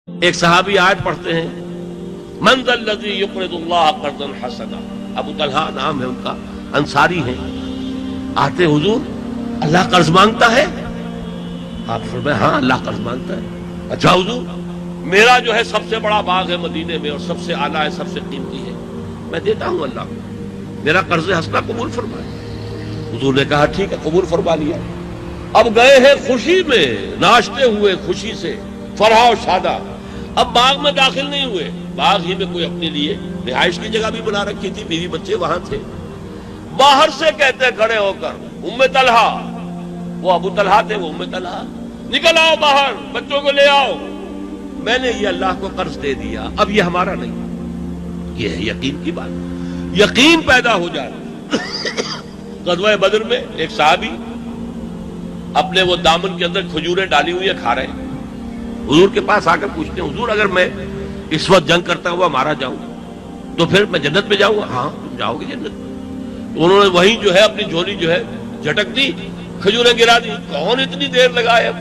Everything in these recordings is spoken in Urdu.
ایک صحابی آیت پڑھتے ہیں، من ذا الذی یقرض اللہ قرضا حسنا، ابو طلحہ نام ہے ان کا، انصاری ہیں، آتے حضور اللہ قرض مانگتا ہے؟ آپ فرمائے ہاں اللہ قرض مانگتا ہے۔ اچھا حضور میرا جو ہے سب سے بڑا باغ ہے مدینے میں اور سب سے اعلیٰ ہے، سب سے قیمتی ہے، میں دیتا ہوں اللہ کو، میرا قرض حسنا قبول فرمائے۔ حضور نے کہا ٹھیک ہے، قبول فرما لیا۔ اب گئے ہیں خوشی میں، ناشتے ہوئے خوشی سے، فرحہ و شادہ، اب باغ میں داخل نہیں ہوئے، باغ ہی میں کوئی اپنے لیے رہائش کی جگہ بھی بنا رکھی تھی، بیوی بچے وہاں تھے، باہر سے کہتے کھڑے ہو کر ام طلحہ، وہ ابو طلحہ تھے، وہ ام طلحہ، نکل آؤ باہر، بچوں کو لے آؤ، میں نے یہ اللہ کو قرض دے دیا، اب یہ ہمارا نہیں۔ یہ ہے یقین کی بات، یقین پیدا ہو جائے۔ غزوہ بدر میں ایک صحابی اپنے وہ دامن کے اندر کھجوریں ڈالی ہوئی کھا رہے ہیں، حضور کے پاس آ کر پوچھتے ہیں حضور اگر میں اس وقت جنگ کرتا ہوا مارا جاؤں تو پھر میں جنت میں جاؤں گا؟ ہاں تم جاؤ گے جنت میں۔ تو انہوں نے وہیں جو ہے اپنی جھولی جو ہے جھٹک دی، کھجوریں گرا دی۔ کون اتنی دیر لگائے، اب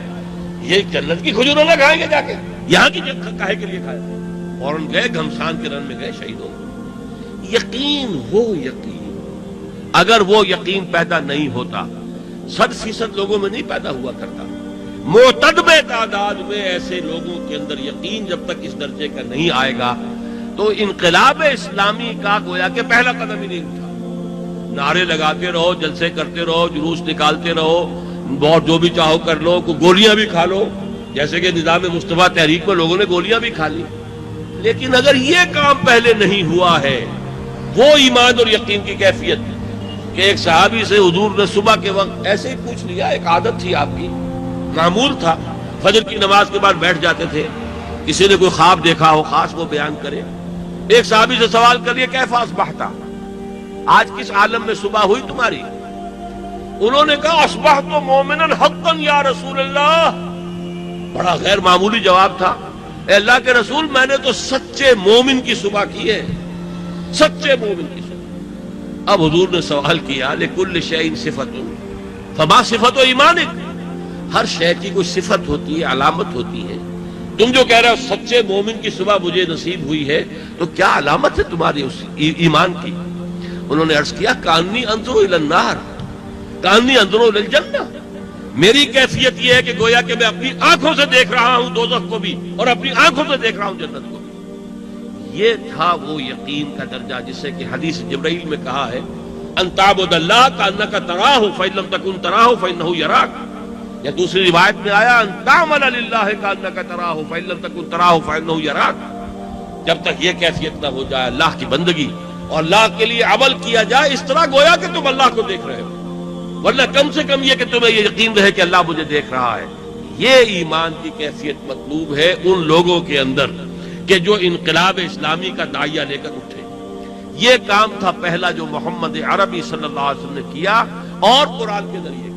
یہ جنت کی کھجوریں نہ کھائیں گے جا کے، یہاں کی کاہے کے لیے کھائے؟ فوراً گئے گھمسان کے رن میں گئے، شہید ہو گئے۔ یقین، وہ یقین اگر وہ یقین پیدا نہیں ہوتا، 100% لوگوں میں نہیں پیدا ہوا کرتا، معتدب تعداد میں ایسے لوگوں کے اندر یقین جب تک اس درجے کا نہیں آئے گا تو انقلاب اسلامی کا گویا کہ پہلا قدم ہی نہیں اٹھا۔ نعرے لگاتے رہو، جلسے کرتے رہو، جلوس نکالتے رہو، اور جو بھی چاہو کر لو، گولیاں بھی کھا لو، جیسے کہ نظام مصطفیٰ تحریک میں لوگوں نے گولیاں بھی کھا لی، لیکن اگر یہ کام پہلے نہیں ہوا ہے، وہ ایمان اور یقین کی کیفیت کہ ایک صحابی سے حضور نے صبح کے وقت ایسے ہی پوچھ لیا، ایک عادت تھی آپ کی، معمول تھا، فجر کی نماز کے بعد بیٹھ جاتے تھے، کسی نے کوئی خواب دیکھا ہو خاص وہ بیان کرے، ایک صحابی سے سوال کر لیا کیف اصبحت، آج کس عالم میں صبح ہوئی تمہاری؟ انہوں نے کہا اصبحت مومنا حقا یا رسول اللہ۔ بڑا غیر معمولی جواب تھا، اے اللہ کے رسول میں نے تو سچے مومن کی صبح کی ہے، سچے مومن کی صبح۔ اب حضور نے سوال کیا لکل شیء صفت فما صفت ایمانک، ہر شے کی کوئی صفت ہوتی ہے، علامت ہوتی ہے، تم جو کہہ رہے ہو سچے مومن کی صبح مجھے نصیب ہوئی ہے تو کیا علامت ہے تمہاری اس ایمان کی؟ انہوں نے عرض کیا کانی انظر الی النار کانی انظر الی الجنہ، میری کیفیت یہ ہے کہ گویا کہ میں اپنی آنکھوں سے دیکھ رہا ہوں دوزخ کو بھی اور اپنی آنکھوں سے دیکھ رہا ہوں جنت کو بھی۔ یہ تھا وہ یقین کا درجہ جسے کہ حدیث جبرائیل میں کہا ہے ان تعبد اللہ کانک تراہ فإن لم تکن تراہ فإنہ یراک، یا دوسری روایت میں آیا ان تعمل للہ کانک تراہ فإن لم تکن تراہ فإنہ یراک۔ جب تک یہ کیفیت نہ ہو جائے اللہ کی بندگی اور اللہ کے لیے عمل کیا جائے اس طرح گویا کہ تم اللہ کو دیکھ رہے ہو، ورنہ کم سے کم یہ کہ تمہیں یہ یقین رہے کہ اللہ مجھے دیکھ رہا ہے۔ یہ ایمان کی کیفیت مطلوب ہے ان لوگوں کے اندر کہ جو انقلاب اسلامی کا داعیہ لے کر اٹھے۔ یہ کام تھا پہلا جو محمد عربی صلی اللہ علیہ وسلم نے کیا اور قرآن کے ذریعے